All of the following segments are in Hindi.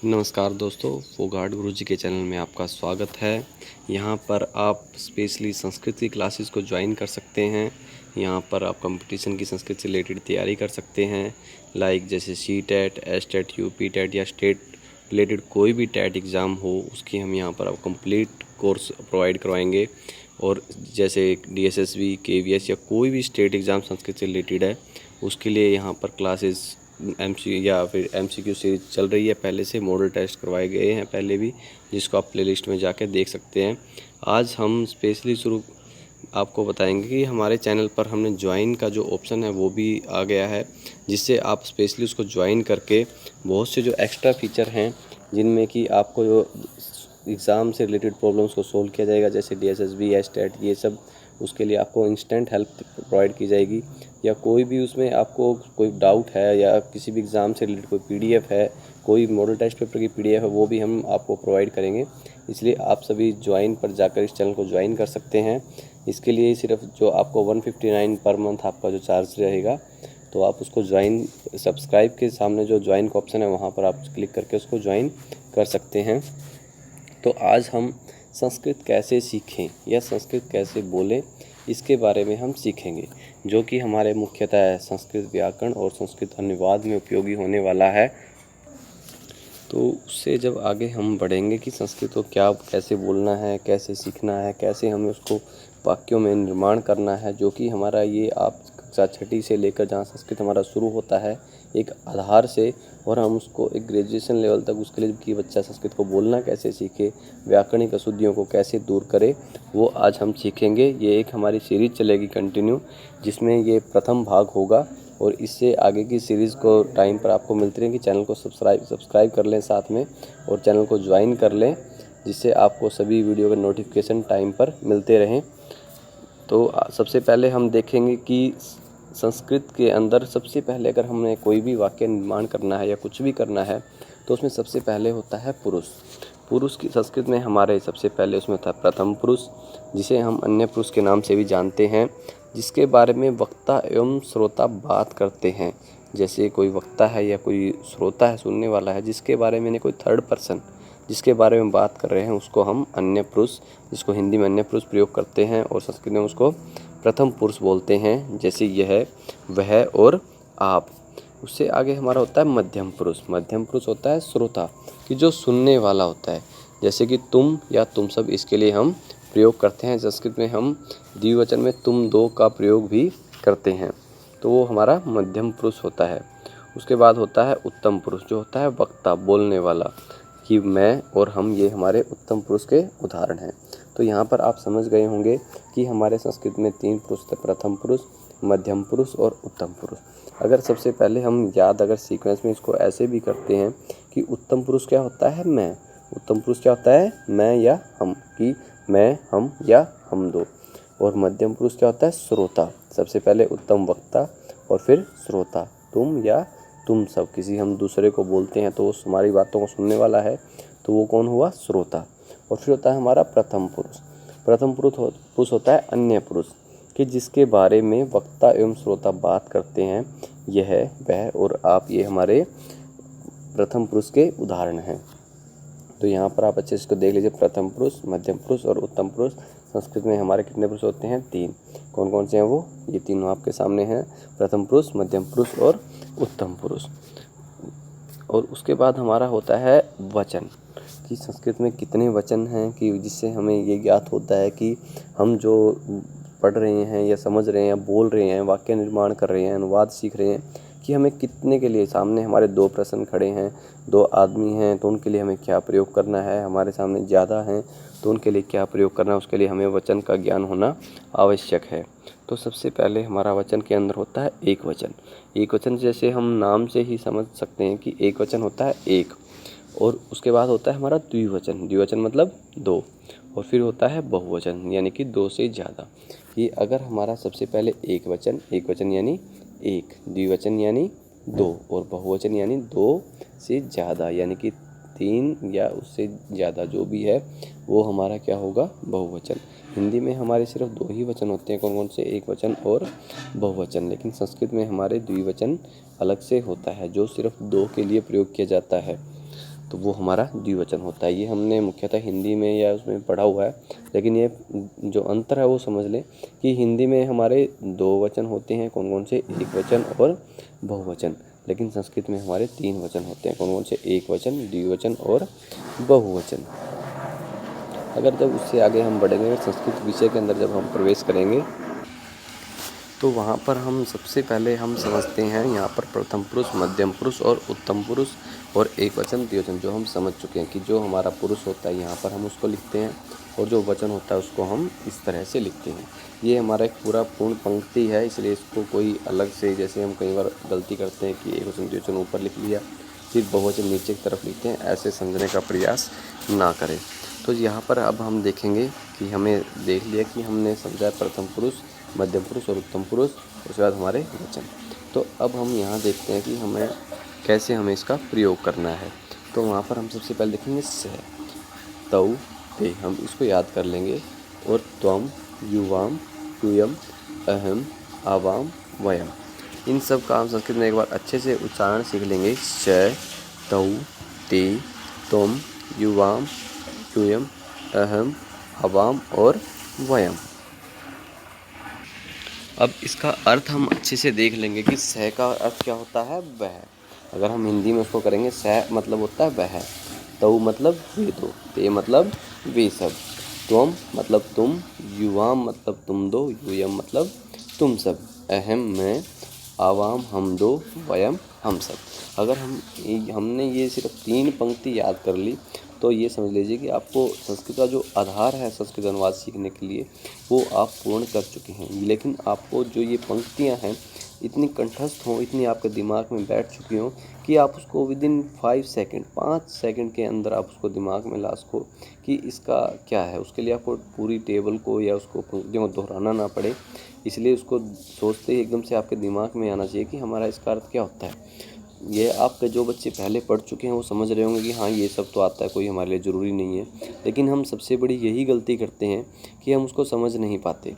नमस्कार दोस्तों, फोगाट गुरुजी के चैनल में आपका स्वागत है। यहाँ पर आप स्पेशली संस्कृत की क्लासेस को ज्वाइन कर सकते हैं। यहाँ पर आप कंपटीशन की संस्कृत से रिलेटेड तैयारी कर सकते हैं, लाइक जैसे CTET, STET, UP TET या स्टेट रिलेटेड कोई भी टेट एग्ज़ाम हो, उसकी हम यहाँ पर आप कंप्लीट कोर्स प्रोवाइड करवाएंगे। और जैसे DSSB, KVS या कोई भी स्टेट एग्ज़ाम संस्कृत से रिलेटेड है, उसके लिए यहाँ पर क्लासेस MCQ सीरीज चल रही है। पहले से मॉडल टेस्ट करवाए गए हैं पहले भी, जिसको आप प्लेलिस्ट में जाकर देख सकते हैं। आज हम स्पेशली शुरू आपको बताएंगे कि हमारे चैनल पर हमने ज्वाइन का जो ऑप्शन है वो भी आ गया है, जिससे आप स्पेशली उसको ज्वाइन करके बहुत से जो एक्स्ट्रा फीचर हैं, जिनमें कि आपको जो एग्ज़ाम से रिलेटेड प्रॉब्लम्स को सोल्व किया जाएगा, जैसे DSSB, STAT, ये सब, उसके लिए आपको इंस्टेंट हेल्प प्रोवाइड की जाएगी। या कोई भी उसमें आपको कोई डाउट है या किसी भी एग्ज़ाम से रिलेटेड कोई PDF है, कोई मॉडल टेस्ट पेपर की PDF है, वो भी हम आपको प्रोवाइड करेंगे। इसलिए आप सभी ज्वाइन पर जाकर इस चैनल को ज्वाइन कर सकते हैं। इसके लिए सिर्फ जो आपको 159 पर मंथ आपका जो चार्ज रहेगा, तो आप उसको ज्वाइन सब्सक्राइब के सामने जो ज्वाइन का ऑप्शन है वहाँ पर आप क्लिक करके उसको ज्वाइन कर सकते हैं। तो आज हम संस्कृत कैसे सीखें या संस्कृत कैसे बोलें, इसके बारे में हम सीखेंगे, जो कि हमारे मुख्यतः संस्कृत व्याकरण और संस्कृत अनुवाद में उपयोगी होने वाला है। तो उससे जब आगे हम बढ़ेंगे कि संस्कृत को क्या कैसे बोलना है, कैसे सीखना है, कैसे हमें उसको वाक्यों में निर्माण करना है, जो कि हमारा ये आप कक्षा छठी से लेकर जहाँ संस्कृत हमारा शुरू होता है एक आधार से, और हम उसको एक ग्रेजुएशन लेवल तक उसके लिए कि बच्चा संस्कृत को बोलना कैसे सीखे, व्याकरणिक अशुद्धियों को कैसे दूर करे, वो आज हम सीखेंगे। ये एक हमारी सीरीज चलेगी कंटिन्यू, जिसमें ये प्रथम भाग होगा, और इससे आगे की सीरीज़ को टाइम पर आपको मिलती रहेगी। चैनल को सब्सक्राइब कर लें साथ में, और चैनल को ज्वाइन कर लें, जिससे आपको सभी वीडियो के नोटिफिकेशन टाइम पर मिलते रहें। तो सबसे पहले हम देखेंगे कि संस्कृत के अंदर सबसे पहले अगर हमें कोई भी वाक्य निर्माण करना है या कुछ भी करना है, तो उसमें सबसे पहले होता है पुरुष। पुरुष की संस्कृत में हमारे सबसे पहले उसमें होता है प्रथम पुरुष, जिसे हम अन्य पुरुष के नाम से भी जानते हैं, जिसके बारे में वक्ता एवं श्रोता बात करते हैं। जैसे कोई वक्ता है या कोई श्रोता है, सुनने वाला है, जिसके बारे में कोई थर्ड पर्सन जिसके बारे में बात कर रहे हैं, उसको हम अन्य पुरुष, जिसको हिंदी में अन्य पुरुष प्रयोग करते हैं और संस्कृत में उसको प्रथम पुरुष बोलते हैं। जैसे यह, वह और आप। उससे आगे हमारा होता है मध्यम पुरुष। मध्यम पुरुष होता है श्रोता, कि जो सुनने वाला होता है, जैसे कि तुम या तुम सब, इसके लिए हम प्रयोग करते हैं। संस्कृत में हम द्विवचन में तुम दो का प्रयोग भी करते हैं, तो वो हमारा मध्यम पुरुष होता है। उसके बाद होता है उत्तम पुरुष, जो होता है वक्ता, बोलने वाला, कि मैं और हम, ये हमारे उत्तम पुरुष के उदाहरण हैं। तो यहाँ पर आप समझ गए होंगे कि हमारे संस्कृत में 3 पुरुष थे, प्रथम पुरुष, मध्यम पुरुष और उत्तम पुरुष। अगर सबसे पहले हम अगर सीक्वेंस में इसको ऐसे भी करते हैं कि उत्तम पुरुष क्या होता है, मैं। उत्तम पुरुष क्या होता है, मैं या हम, कि मैं, हम या हम दो। और मध्यम पुरुष क्या होता है, श्रोता। सबसे पहले उत्तम वक्ता और फिर श्रोता, तुम या तुम सब, किसी हम दूसरे को बोलते हैं तो उस हमारी बातों को सुनने वाला है, तो वो कौन हुआ, श्रोता। और फिर होता है हमारा प्रथम पुरुष। प्रथम पुरुष होता है अन्य पुरुष, कि जिसके बारे में वक्ता एवं श्रोता बात करते हैं। यह, वह और आप, ये हमारे प्रथम पुरुष के उदाहरण हैं। तो यहाँ पर आप अच्छे से इसको देख लीजिए, प्रथम पुरुष, मध्यम पुरुष और उत्तम पुरुष। संस्कृत में हमारे कितने पुरुष होते हैं, 3। कौन कौन से हैं वो, ये तीनों आपके सामने हैं, प्रथम पुरुष, मध्यम पुरुष और उत्तम पुरुष। और उसके बाद हमारा होता है वचन, कि संस्कृत में कितने वचन हैं, कि जिससे हमें ये ज्ञात होता है कि हम जो पढ़ रहे हैं या समझ रहे हैं, बोल रहे हैं, वाक्य निर्माण कर रहे हैं, अनुवाद सीख रहे हैं, कि हमें कितने के लिए, सामने हमारे 2 प्रश्न खड़े हैं, 2 आदमी हैं, तो उनके लिए हमें क्या प्रयोग करना है, हमारे सामने ज़्यादा हैं तो उनके लिए क्या प्रयोग करना है, उसके लिए हमें वचन का ज्ञान होना आवश्यक है। तो सबसे पहले हमारा वचन के अंदर होता है एक वचन। एक वचन जैसे हम नाम से ही समझ सकते हैं कि एक वचन होता है एक, और उसके बाद होता है हमारा द्विवचन। द्विवचन मतलब 2, और फिर होता है बहुवचन, यानी कि 2 से ज़्यादा। ये अगर हमारा सबसे पहले एक वचन यानी 1, द्विवचन यानी 2, और बहुवचन यानी 2 से ज़्यादा, यानी कि 3 या उससे ज़्यादा जो भी है वो हमारा क्या होगा, बहुवचन। हिंदी में हमारे सिर्फ 2 ही वचन होते हैं, कौन कौन से, एक वचन और बहुवचन। लेकिन संस्कृत में हमारे द्विवचन अलग से होता है, जो सिर्फ 2 के लिए प्रयोग किया जाता है। तो वो हमारा द्विवचन होता है। ये हमने मुख्यतः हिंदी में या उसमें पढ़ा हुआ है, लेकिन ये जो अंतर है वो समझ लें कि हिंदी में हमारे 2 वचन होते हैं, कौन कौन से, एक वचन और बहुवचन, लेकिन संस्कृत में हमारे 3 वचन होते हैं, कौन कौन से, एक वचन, द्विवचन और बहुवचन। अगर जब उससे आगे हम बढ़ेंगे, संस्कृत विषय के अंदर जब हम प्रवेश करेंगे तो वहाँ पर हम सबसे पहले हम समझते हैं यहाँ पर प्रथम पुरुष, मध्यम पुरुष और उत्तम पुरुष और एक वचन, द्विवचन, जो हम समझ चुके हैं कि जो हमारा पुरुष होता है यहाँ पर हम उसको लिखते हैं और जो वचन होता है उसको हम इस तरह से लिखते हैं। ये हमारा एक पूरा पूर्ण पंक्ति है, इसलिए इसको कोई अलग से, जैसे हम कई बार गलती करते हैं कि एक वचन द्विवचन ऊपर लिख लिया फिर बहुवचन नीचे की तरफ लिखते हैं, ऐसे समझने का प्रयास ना करें। तो यहाँ पर अब हम देखेंगे कि हमें देख लिया कि हमने समझा प्रथम पुरुष, मध्यम पुरुष और उत्तम पुरुष, उसके बाद हमारे वचन। तो अब हम यहाँ देखते हैं कि हमें इसका प्रयोग करना है। तो वहाँ पर हम सबसे पहले देखेंगे सह, तौ, ते, हम इसको याद कर लेंगे, और त्वम, युवाम, यूयम, अहम, आवाम, वयम, इन सब का हम संस्कृत में एक बार अच्छे से उच्चारण सीख लेंगे। स, तौ, ते, त्वम, युवाम, यूयम, अहम, आवाम और वयम। अब इसका अर्थ हम अच्छे से देख लेंगे कि सह का अर्थ क्या होता है, वह। अगर हम हिंदी में उसको करेंगे, सह मतलब होता है वह, तौ मतलब वे दो, ते मतलब वे सब, त्वम मतलब तुम, युवाम मतलब तुम दो, यूयम मतलब तुम सब, अहम मैं, आवाम हम दो, वयम हम सब। अगर हमने ये सिर्फ 3 पंक्ति याद कर ली तो ये समझ लीजिए कि आपको संस्कृत का जो आधार है संस्कृत अनुवाद सीखने के लिए वो आप पूर्ण कर चुके हैं। लेकिन आपको जो ये पंक्तियां हैं इतनी कंठस्थ हों, इतनी आपके दिमाग में बैठ चुकी हों कि आप उसको विदिन 5 सेकंड, 5 सेकंड के अंदर आप उसको दिमाग में ला सको कि इसका क्या है। उसके लिए आपको पूरी टेबल को या उसको पंक्तियों को दोहराना ना पड़े, इसलिए उसको सोचते ही एकदम से आपके दिमाग में आना चाहिए कि हमारा इसका अर्थ क्या होता है। ये आपके जो बच्चे पहले पढ़ चुके हैं वो समझ रहे होंगे कि हाँ ये सब तो आता है, कोई हमारे लिए ज़रूरी नहीं है। लेकिन हम सबसे बड़ी यही गलती करते हैं कि हम उसको समझ नहीं पाते।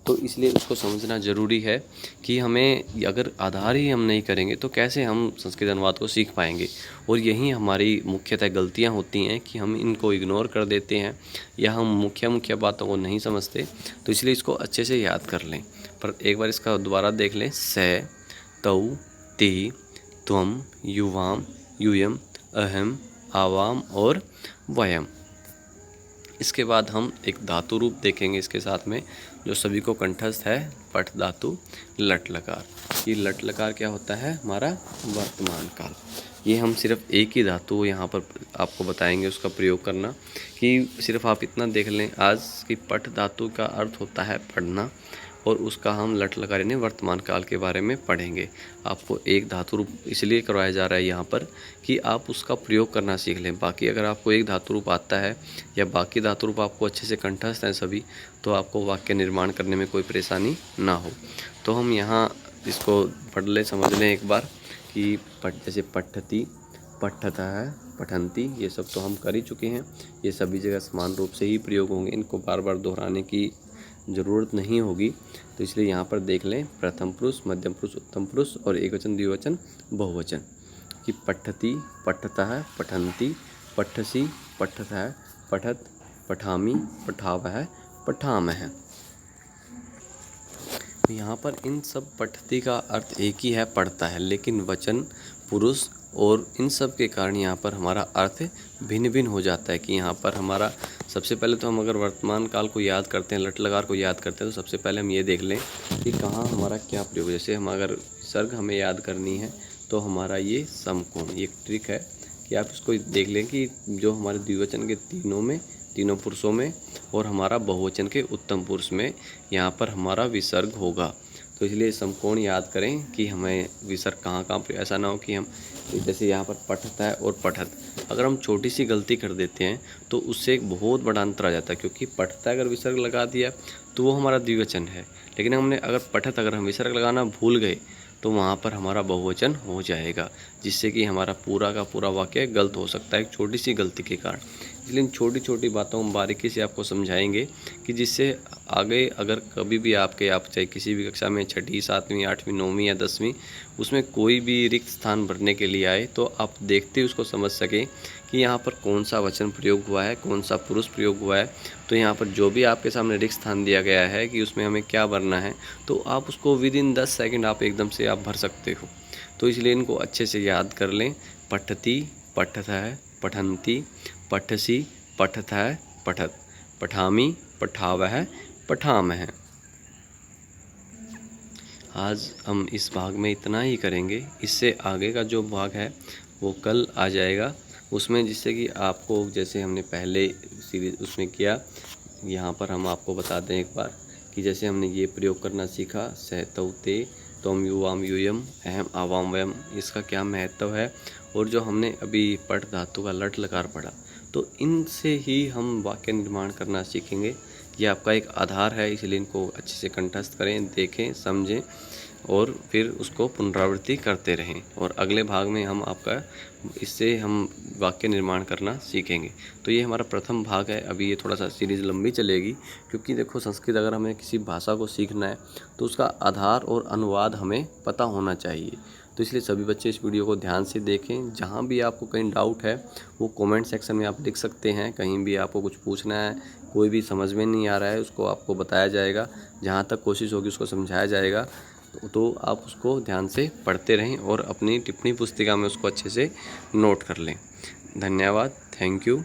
तो इसलिए उसको समझना ज़रूरी है कि हमें अगर आधार ही हम नहीं करेंगे तो कैसे हम संस्कृत अनुवाद को सीख पाएंगे। और यही हमारी मुख्यतः गलतियाँ होती हैं कि हम इनको इग्नोर कर देते हैं या हम मुख्य बातों को नहीं समझते। तो इसलिए इसको अच्छे से याद कर लें। पर एक बार इसका दोबारा देख लें, स, तौ, ते, त्वम, युवाम, यूयम, अहम, आवाम और वयम। इसके बाद हम एक धातु रूप देखेंगे इसके साथ में, जो सभी को कंठस्थ है, पठ धातु, लट लकार। ये लट लकार क्या होता है, हमारा वर्तमान काल। ये हम सिर्फ एक ही धातु यहाँ पर आपको बताएंगे उसका प्रयोग करना, कि सिर्फ आप इतना देख लें आज की पठ धातु का अर्थ होता है पढ़ना, और उसका हम लट लकार यानी वर्तमान काल के बारे में पढ़ेंगे। आपको एक धातु रूप इसलिए करवाया जा रहा है यहाँ पर कि आप उसका प्रयोग करना सीख लें। बाकी अगर आपको एक धातु रूप आता है या बाकी धातु रूप आपको अच्छे से कंठस्थ हैं सभी, तो आपको वाक्य निर्माण करने में कोई परेशानी ना हो। तो हम यहाँ इसको पढ़ लें, समझ लें एक बार कि जैसे पठती, पठता है, पठंती, ये सब तो हम कर ही चुके हैं। ये सभी जगह समान रूप से ही प्रयोग होंगे, इनको बार बार दोहराने की ज़रूरत नहीं होगी। तो इसलिए यहाँ पर देख लें, प्रथम पुरुष, मध्यम पुरुष, उत्तम पुरुष और एक वचन, द्विवचन, बहुवचन, कि पठती, पठता है, पठंती, पठसी, पठत है, पठत, पठामी, पठावह, पठामह। यहाँ पर इन सब पठती का अर्थ एक ही है, पढ़ता है, लेकिन वचन, पुरुष और इन सब के कारण यहाँ पर हमारा अर्थ भिन्न भिन्न हो जाता है। कि यहाँ पर हमारा सबसे पहले तो हम अगर वर्तमान काल को याद करते हैं, लट लकार को याद करते हैं, तो सबसे पहले हम ये देख लें कि कहाँ हमारा क्या प्रयोग। जैसे हम अगर विसर्ग हमें याद करनी है तो हमारा ये समकोण, ये एक ट्रिक है कि आप इसको देख लें कि जो हमारे द्विवचन के तीनों पुरुषों में और हमारा बहुवचन के उत्तम पुरुष में यहाँ पर हमारा विसर्ग होगा। तो इसलिए समकोण याद करें कि हमें विसर्ग कहाँ कहाँ पे, ऐसा ना हो कि हम जैसे यहाँ पर पठत है और पठत, अगर हम छोटी सी गलती कर देते हैं तो उससे एक बहुत बड़ा अंतर आ जाता है। क्योंकि पठता अगर विसर्ग लगा दिया तो वो हमारा द्विवचन है, लेकिन हमने अगर पठत अगर हम विसर्ग लगाना भूल गए तो वहाँ पर हमारा बहुवचन हो जाएगा, जिससे कि हमारा पूरा का पूरा वाक्य गलत हो सकता है एक छोटी सी गलती के कारण। इसलिए इन छोटी छोटी बातों को हम बारीकी से आपको समझाएंगे कि जिससे आगे अगर कभी भी आप चाहे किसी भी कक्षा में 6वीं 7वीं 8वीं 9वीं या 10वीं उसमें कोई भी रिक्त स्थान भरने के लिए आए तो आप देखते ही उसको समझ सकें कि यहाँ पर कौन सा वचन प्रयोग हुआ है, कौन सा पुरुष प्रयोग हुआ है। तो यहाँ पर जो भी आपके सामने रिक्त स्थान दिया गया है कि उसमें हमें क्या भरना है, तो आप उसको विदिन 10 सेकंड आप एकदम से आप भर सकते हो। तो इसलिए इनको अच्छे से याद कर लें। पठति, पठतः, पठन्ति, पठसि, पठतः, पठत, पठामि, पठावः, पठामः। आज हम इस भाग में इतना ही करेंगे। इससे आगे का जो भाग है वो कल आ जाएगा उसमें, जिससे कि आपको जैसे हमने पहले सीरीज उसमें किया, यहाँ पर हम आपको बता दें एक बार कि जैसे हमने ये प्रयोग करना सीखा, सहतौ ते, त्वम युवाम यूयम, अहम आवाम वयम, इसका क्या महत्व है। और जो हमने अभी पठ धातु का लट लकार पढ़ा, तो इनसे ही हम वाक्य निर्माण करना सीखेंगे। ये आपका एक आधार है, इसलिए इनको अच्छे से कंठस्थ करें, देखें, समझें और फिर उसको पुनरावृत्ति करते रहें। और अगले भाग में हम आपका इससे हम वाक्य निर्माण करना सीखेंगे। तो ये हमारा प्रथम भाग है। अभी ये थोड़ा सा सीरीज़ लंबी चलेगी, क्योंकि देखो संस्कृत अगर हमें किसी भाषा को सीखना है तो उसका आधार और अनुवाद हमें पता होना चाहिए। तो इसलिए सभी बच्चे इस वीडियो को ध्यान से देखें। जहाँ भी आपको कहीं डाउट है वो कमेंट सेक्शन में आप लिख सकते हैं। कहीं भी आपको कुछ पूछना है, कोई भी समझ में नहीं आ रहा है, उसको आपको बताया जाएगा। जहाँ तक कोशिश होगी उसको समझाया जाएगा। तो आप उसको ध्यान से पढ़ते रहें और अपनी टिप्पणी पुस्तिका में उसको अच्छे से नोट कर लें। धन्यवाद। Thank you.